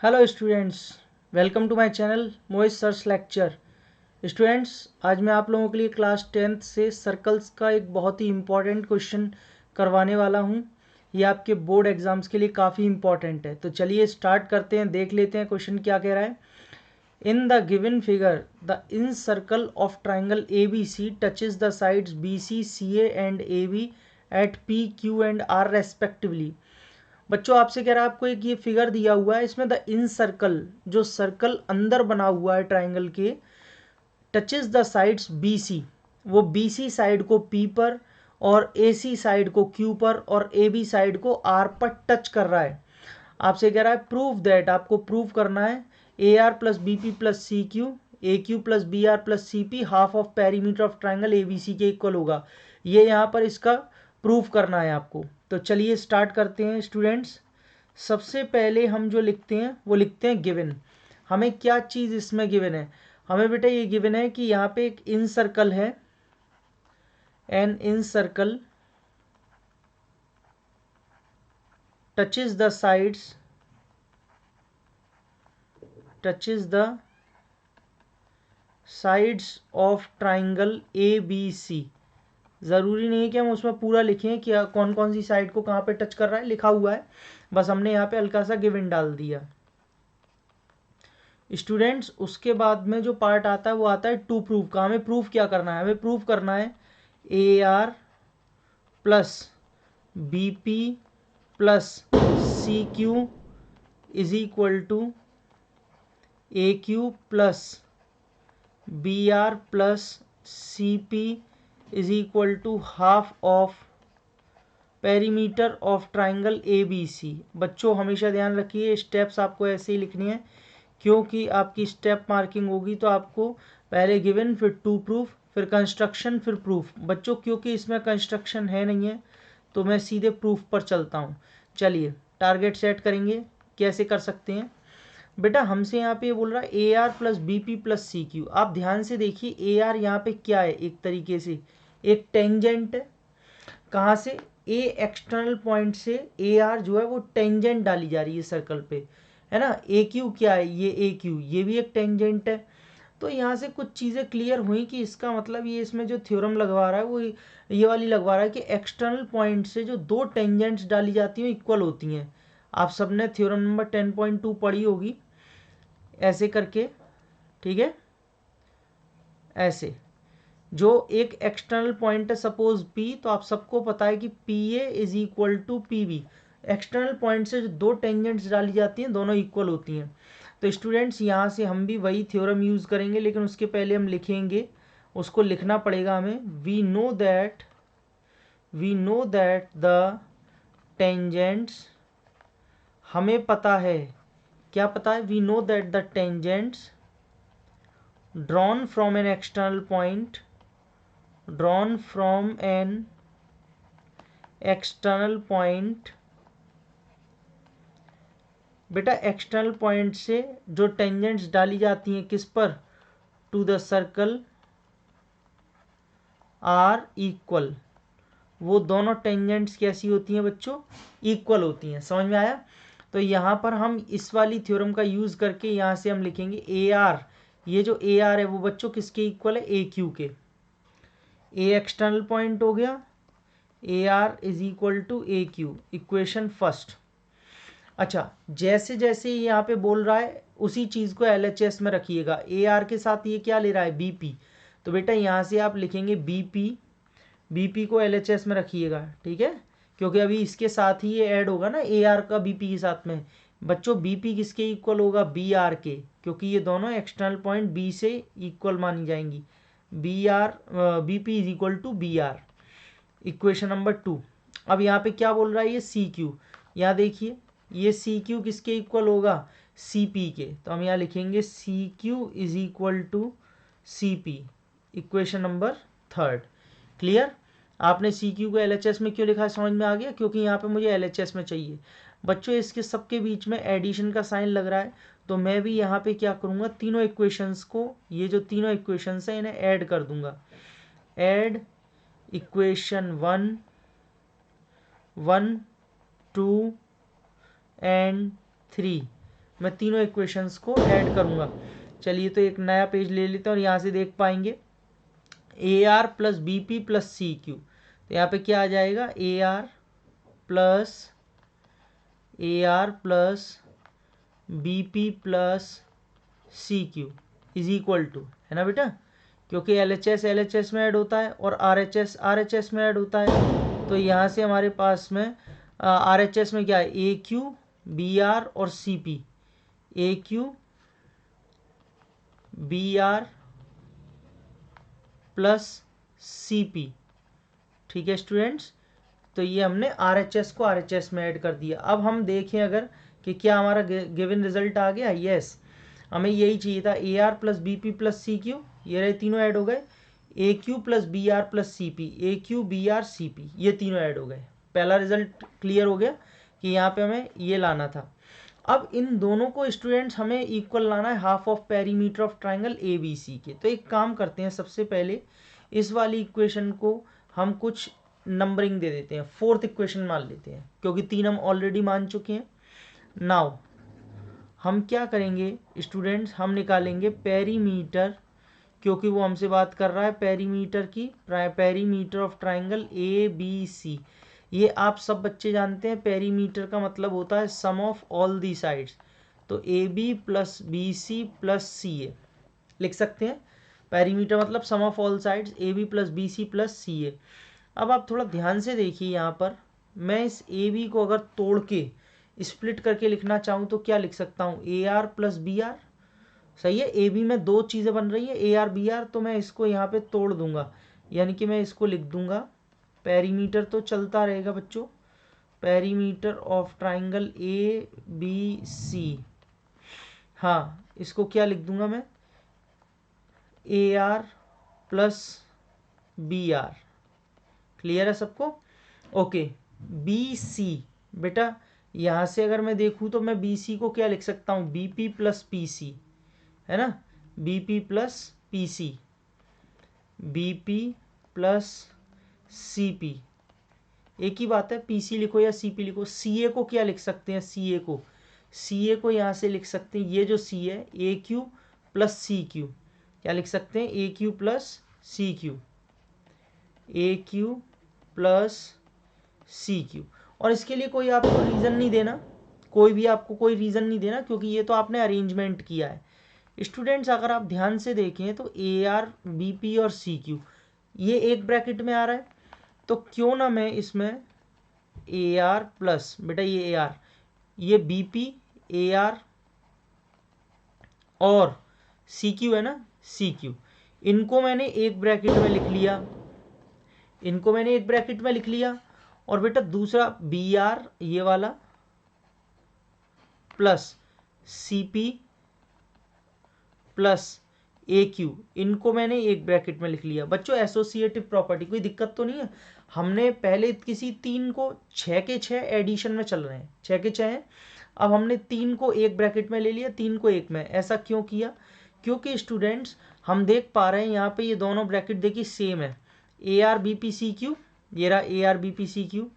Hello students, welcome to my channel Mohit sir's lecture. Students, आज मैं आप लोगों के लिए क्लास 10th से सर्कल्स का एक बहुत ही इम्पॉर्टेंट क्वेश्चन करवाने वाला हूं। ये आपके बोर्ड एग्जाम्स के लिए काफ़ी इम्पॉर्टेंट है। तो चलिए स्टार्ट करते हैं, देख लेते हैं क्वेश्चन क्या कह रहा है। In the given figure the incircle of triangle A B C touches the sides B C C and A B at P Q and R respectively. बच्चों आपसे कह रहा है, आपको एक ये फिगर दिया हुआ है, इसमें द इन सर्कल, जो सर्कल अंदर बना हुआ है ट्राइंगल के, touches the sides B C, वो बी सी साइड को पी पर और ए सी साइड को क्यू पर और ए बी साइड को आर पर टच कर रहा है। आपसे कह रहा है प्रूव दैट, आपको प्रूव करना है A R plus B P plus C Q A Q plus B R plus C P half of perimeter of triangle A B C के इक्वल होगा। ये यहाँ पर इसका प्रूफ करना है आपको। तो चलिए स्टार्ट करते हैं स्टूडेंट्स। सबसे पहले हम जो लिखते हैं वो लिखते हैं गिवन। हमें क्या चीज़ इसमें गिवन है? हमें बेटा ये गिवन है कि यहाँ पे एक इन सर्कल है, an incircle touches the sides, touches the sides of triangle A B C. ज़रूरी नहीं है कि हम उसमें पूरा लिखें कि कौन कौन सी साइड को कहाँ पे टच कर रहा है, लिखा हुआ है, बस हमने यहाँ पे हल्का सा गिवन डाल दिया। स्टूडेंट्स, उसके बाद में जो पार्ट आता है वो आता है टू प्रूफ का। हमें प्रूफ क्या करना है? हमें प्रूफ करना है A R plus B P plus C Q is equal to A Q plus B R plus C P is equal to half of perimeter of triangle A B C. बच्चों हमेशा ध्यान रखिए, steps आपको ऐसे ही लिखनी है, क्योंकि आपकी स्टेप मार्किंग होगी तो आपको पहले गिवन, फिर टू प्रूफ, फिर कंस्ट्रक्शन, फिर प्रूफ। बच्चों क्योंकि इसमें कंस्ट्रक्शन है नहीं है तो मैं सीधे प्रूफ पर चलता हूँ। चलिए टारगेट सेट करेंगे, कैसे कर सकते हैं बेटा। हमसे यहाँ पे ये बोल रहा है A R plus B P plus C Q. आप ध्यान से देखिए, ए आर यहाँ पे क्या है? एक तरीके से एक टेंजेंट है। कहाँ से? ए एक्सटर्नल पॉइंट से ए आर जो है वो टेंजेंट डाली जा रही है सर्कल पे, है ना। ए क्यू क्या है? ये ए क्यू, ये भी एक टेंजेंट है। तो यहाँ से कुछ चीज़ें क्लियर हुई कि इसका मतलब ये इसमें जो थ्योरम लगवा रहा है वो ये वाली लगवा रहा है कि एक्सटर्नल पॉइंट से जो दो टेंजेंट्स डाली जाती हैं इक्वल होती हैं। आप सबने थ्योरम नंबर 10.2 पढ़ी होगी, ऐसे करके, ठीक है। ऐसे जो एक एक्सटर्नल पॉइंट है सपोज P, तो आप सबको पता है कि P A is equal to P B. External point से जो दो टेंजेंट्स डाली जाती हैं दोनों इक्वल होती हैं। तो स्टूडेंट्स यहाँ से हम भी वही थ्योरम यूज़ करेंगे, लेकिन उसके पहले हम लिखेंगे, उसको लिखना पड़ेगा हमें। We know that the tangents, हमें पता है, क्या पता है? We know that the tangents drawn from an external point, drawn from an external point। बेटा एक्सटर्नल पॉइंट से जो टेंजेंट्स डाली जाती हैं किस पर? To the circle are equal. वो दोनों टेंजेंट्स कैसी होती हैं बच्चों? इक्वल होती हैं। समझ में आया? तो यहाँ पर हम इस वाली थ्योरम का यूज़ करके यहाँ से हम लिखेंगे ए आर। ये जो ए आर है वो बच्चों किसके इक्वल है? ए क्यू के। ए एक्सटर्नल पॉइंट हो गया, A R is equal to A Q, equation first. अच्छा, जैसे जैसे यहाँ पे बोल रहा है उसी चीज़ को LHS में रखिएगा। ए आर के साथ ये क्या ले रहा है? BP। तो बेटा यहाँ से आप लिखेंगे BP को LHS में रखिएगा, ठीक है, क्योंकि अभी इसके साथ ही ये ऐड होगा ना ए आर का BP के साथ में। बच्चों BP किसके इक्वल होगा? BR के, क्योंकि ये दोनों एक्सटर्नल पॉइंट B से इक्वल मानी जाएंगी। BP is equal to BR, equation number 2। अब यहाँ पे क्या बोल रहा है? ये CQ। यहाँ देखिए, ये CQ किसके इक्वल होगा? CP के। तो हम यहाँ लिखेंगे CQ is equal to CP, equation number 3। Clear? आपने CQ को LHS में क्यों लिखा है समझ में आ गया? क्योंकि यहाँ पे मुझे LHS में चाहिए। बच्चों इसके सबके बीच में एडिशन का साइन लग रहा है, तो मैं भी यहाँ पे क्या करूँगा? तीनों इक्वेशंस को, ये जो तीनों इक्वेशंस हैं इन्हें ऐड कर दूंगा। Add equation 1, 2 and 3। मैं तीनों इक्वेशंस को ऐड करूँगा। चलिए तो एक नया पेज ले लेते हैं और यहाँ से देख पाएंगे A R plus B P plus C Q. तो यहाँ पे क्या आ जाएगा, A R plus B P plus C Q is equal to, है ना बेटा, क्योंकि एल एच एस में ऐड होता है और आर एच एस में ऐड होता है। तो यहाँ से हमारे पास में आर एच एस में क्या है, ए क्यू बी आर और C P, A Q B R plus C P. ठीक है स्टूडेंट्स, तो ये हमने आर एच एस को आर एच एस में ऐड कर दिया। अब हम देखें अगर कि क्या हमारा गिवन रिजल्ट आ गया, यस हमें यही चाहिए था, A R plus B P plus C Q, ये रहे तीनों ऐड हो गए, A Q plus B R plus C P, A Q B R C P, ये तीनों ऐड हो गए। पहला रिजल्ट क्लियर हो गया कि यहाँ पे हमें ये लाना था। अब इन दोनों को स्टूडेंट्स हमें इक्वल लाना है half of perimeter of triangle A B C के। तो एक काम करते हैं, सबसे पहले इस वाली इक्वेशन को हम कुछ नंबरिंग दे देते हैं, फोर्थ इक्वेशन मान लेते हैं, क्योंकि तीन हम ऑलरेडी मान चुके हैं। नाउ हम क्या करेंगे स्टूडेंट्स, हम निकालेंगे पेरीमीटर, क्योंकि वो हमसे बात कर रहा है पेरीमीटर की, perimeter of triangle A B C. ये आप सब बच्चे जानते हैं, पेरीमीटर का मतलब होता है sum of all the sides. तो A B plus B C plus C A लिख सकते हैं। पेरीमीटर मतलब sum of all sides, A B plus B C plus C A. अब आप थोड़ा ध्यान से देखिए, यहाँ पर मैं इस ए बी को अगर तोड़ के स्प्लिट करके लिखना चाहूँ तो क्या लिख सकता हूँ, A R plus B R. सही है, ए बी में दो चीज़ें बन रही है, ए आर बी आर, तो मैं इसको यहाँ पे तोड़ दूंगा, यानी कि मैं इसको लिख दूंगा, पेरीमीटर तो चलता रहेगा बच्चों, perimeter of triangle A B C. हाँ, इसको क्या लिख दूंगा मैं, A R plus B R. Clear है सबको, ओके। बी सी बेटा, यहाँ से अगर मैं देखूँ तो मैं बी सी को क्या लिख सकता हूँ, B P plus P C, है ना, B P plus P C, B P plus C P, एक ही बात है, पी सी लिखो या सी पी लिखो। सी ए को क्या लिख सकते हैं, सी ए को यहाँ से लिख सकते हैं, ये जो सी है ए क्यू प्लस सी क्यू, क्या लिख सकते हैं, ए Q plus C Q, A Q plus C Q. और इसके लिए कोई आपको रीज़न नहीं देना, कोई भी आपको कोई रीज़न नहीं देना, क्योंकि ये तो आपने अरेंजमेंट किया है। स्टूडेंट्स अगर आप ध्यान से देखें तो ए आर बी पी और सी क्यू ये एक ब्रैकेट में आ रहा है, तो क्यों ना मैं इसमें ए आर प्लस, बेटा ये ए आर, ये बी पी ए आर और सी क्यू है ना, सी क्यू, इनको मैंने एक ब्रैकेट में लिख लिया, इनको मैंने एक ब्रैकेट में लिख लिया। और बेटा दूसरा बी आर ये वाला प्लस सी पी प्लस ए क्यू, इनको मैंने एक ब्रैकेट में लिख लिया। बच्चों एसोसिएटिव प्रॉपर्टी, कोई दिक्कत तो नहीं है, हमने पहले किसी तीन को 6 के 6 एडिशन में चल रहे हैं, 6 के 6 हैं, अब हमने तीन को एक ब्रैकेट में ले लिया, तीन को एक में। ऐसा क्यों किया, क्योंकि स्टूडेंट्स हम देख पा रहे हैं यहाँ पे ये दोनों ब्रैकेट देखिए सेम है, A R B P C Q, ये रहा A R B P C Q,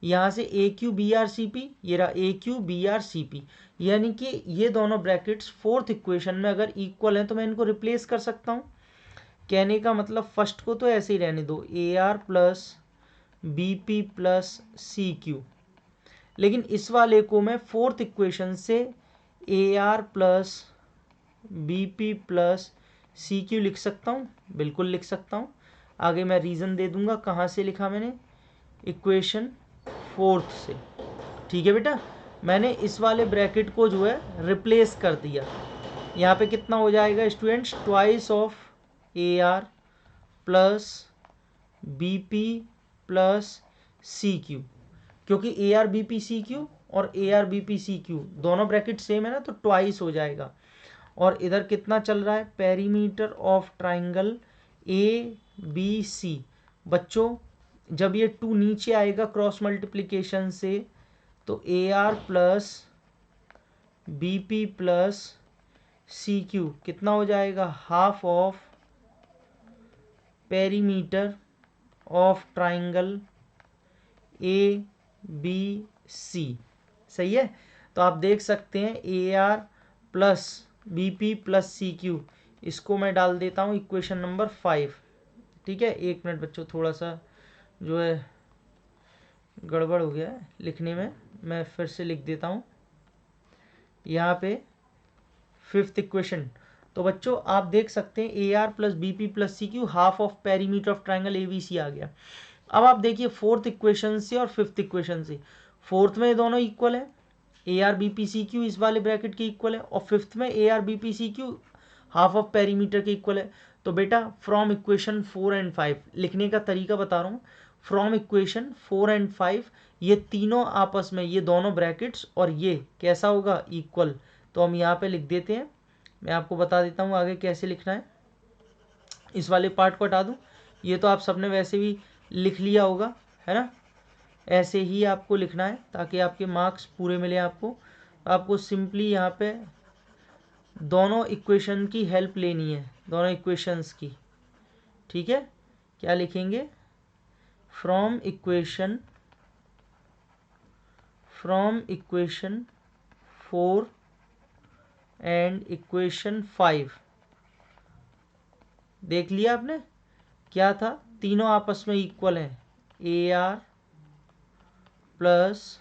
यहाँ से A Q B R C P, ये रहा A Q B R C P, यानी कि ये दोनों ब्रैकेट्स फोर्थ इक्वेशन में अगर इक्वल हैं तो मैं इनको रिप्लेस कर सकता हूँ। कहने का मतलब फर्स्ट को तो ऐसे ही रहने दो, A R plus B P plus C Q, लेकिन इस वाले को मैं फोर्थ इक्वेशन से A R plus B P plus C Q लिख सकता हूँ, बिल्कुल लिख सकता हूँ। आगे मैं रीज़न दे दूंगा, कहाँ से लिखा मैंने, इक्वेशन फोर्थ से। ठीक है बेटा, मैंने इस वाले ब्रैकेट को जो है रिप्लेस कर दिया। यहाँ पे कितना हो जाएगा students, twice of A R plus B P plus C Q, क्योंकि A R B P C Q और A R B P C Q दोनों ब्रैकेट सेम है ना, तो ट्वाइस हो जाएगा। और इधर कितना चल रहा है, perimeter of triangle A B C. बच्चों जब ये 2 नीचे आएगा क्रॉस मल्टीप्लिकेशन से, तो A R plus B P plus C Q कितना हो जाएगा, half of perimeter of triangle A B C. सही है, तो आप देख सकते हैं A R plus B P plus C Q, इसको मैं डाल देता हूँ इक्वेशन नंबर 5। ठीक है, एक मिनट बच्चों, थोड़ा सा जो है गड़बड़ हो गया है लिखने में, मैं फिर से लिख देता हूँ यहाँ पे 5th इक्वेशन। तो बच्चों आप देख सकते हैं A R plus B P plus C Q half of perimeter of triangle A B C आ गया। अब आप देखिए 4th इक्वेशन से और 5th इक्वेशन से, 4th में ये दोनों इक्वल है, A R B P C Q इस वाले ब्रैकेट के इक्वल है, और 5th में A R B P C Q half of perimeter के इक्वल है। तो बेटा फ्रॉम इक्वेशन 4 एंड 5 लिखने का तरीका बता रहा हूँ, फ्रॉम इक्वेशन 4 एंड 5 ये तीनों आपस में, ये दोनों ब्रैकेट्स और ये कैसा होगा, इक्वल। तो हम यहाँ पे लिख देते हैं, मैं आपको बता देता हूँ आगे कैसे लिखना है। इस वाले पार्ट को हटा दूँ, ये तो आप सबने वैसे भी लिख लिया होगा, है ना। ऐसे ही आपको लिखना है ताकि आपके मार्क्स पूरे मिले आपको। आपको सिंपली यहाँ पे दोनों इक्वेशन की हेल्प लेनी है, दोनों इक्वेशंस की। ठीक है, क्या लिखेंगे, फ्रॉम इक्वेशन 4 एंड इक्वेशन 5। देख लिया आपने क्या था, तीनों आपस में इक्वल हैं, A R plus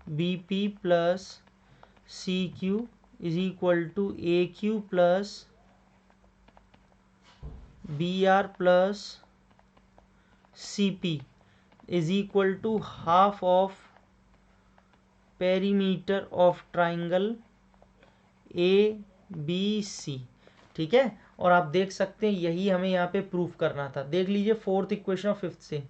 B P plus C Q is equal to A Q plus B R plus C P is equal to half of perimeter of triangle A B C. ठीक है, और आप देख सकते हैं यही हमें यहाँ पे प्रूफ करना था। देख लीजिए 4th इक्वेशन और 5th से,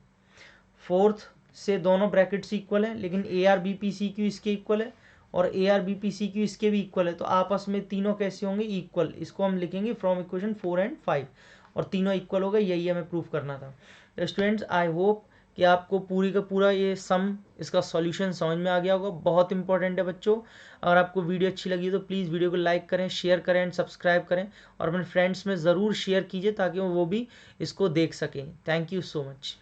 4th से दोनों ब्रैकेट्स इक्वल हैं, लेकिन A R B P C Q इसके इक्वल है और A R B P C Q इसके भी इक्वल है। तो आपस में तीनों कैसे होंगे, इक्वल। इसको हम लिखेंगे फ्रॉम इक्वेशन 4 एंड 5, और तीनों इक्वल हो गए, यही हमें प्रूफ करना था। तो स्टूडेंट्स आई होप कि आपको पूरी का पूरा ये सम, इसका सॉल्यूशन समझ में आ गया होगा। बहुत इंपॉर्टेंट है बच्चों। अगर आपको वीडियो अच्छी लगी तो प्लीज़ वीडियो को लाइक करें, शेयर करें एंड सब्सक्राइब करें, और अपने फ्रेंड्स में ज़रूर शेयर कीजिए ताकि वो भी इसको देख सकें। Thank you so much.